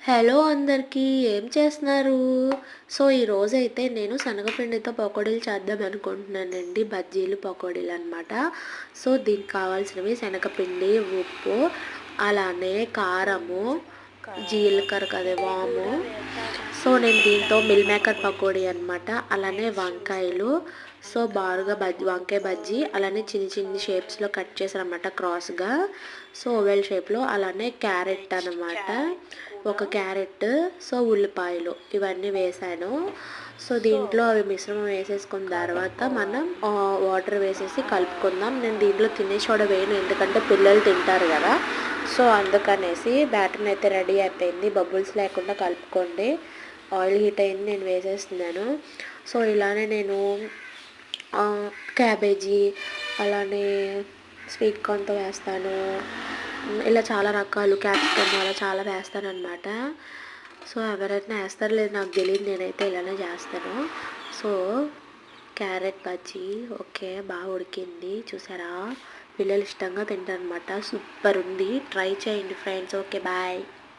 Hello అందరికీ. ఏం చేస్తున్నారు? సో, ఈరోజైతే నేను శనగపిండితో పకోడీలు చేద్దాం అనుకుంటున్నానండి. బజ్జీలు, పకోడీలనమాట. సో, దీనికి కావాల్సినవి శనగపిండి, ఉప్పు, అలానే కారము, జీలకర్ర కదే వాము. సో, నేను దీంతో మిల్ మేకర్ పకోడీ అనమాట. అలానే వంకాయలు. సో, బారుగా వంకాయ బజ్జీ, అలానే చిన్ని చిన్ని షేప్స్‌లో కట్ చేశాననమాట క్రాస్‌గా. సో, ఓవెల్ షేప్‌లో. అలానే క్యారెట్ అనమాట. ఒక క్యారెట్, సో ఉల్లిపాయలు ఇవన్నీ వేసాను. సో దీంట్లో అవి మిశ్రమం వేసేసుకున్న తర్వాత మనం వాటర్ వేసేసి కలుపుకుందాం. నేను దీంట్లో తినే సోడా వేయను, ఎందుకంటే పిల్లలు తింటారు కదా. సో అందుకనేసి బ్యాటర్ని అయితే రెడీ అయిపోయింది. బబుల్స్ లేకుండా కలుపుకోండి. ఆయిల్ హీట్ అయింది, నేను వేసేస్తున్నాను. సో ఇలానే నేను క్యాబేజీ, అలానే స్వీట్ కార్న్తో వేస్తాను. ఇలా చాలా రకాలు, క్యాప్సికమ్ అలా చాలా వేస్తానన్నమాట. సో ఎవరైనా వేస్తారో లేదు నాకు తెలియదు, నేనైతే ఇలానే చేస్తాను. సో క్యారెట్ బజ్జీ ఓకే, బాగా ఉడికింది చూసారా. పిల్లలు ఇష్టంగా తింటారనమాట. సూపర్ ఉంది, ట్రై చేయండి ఫ్రెండ్స్. Okay bye.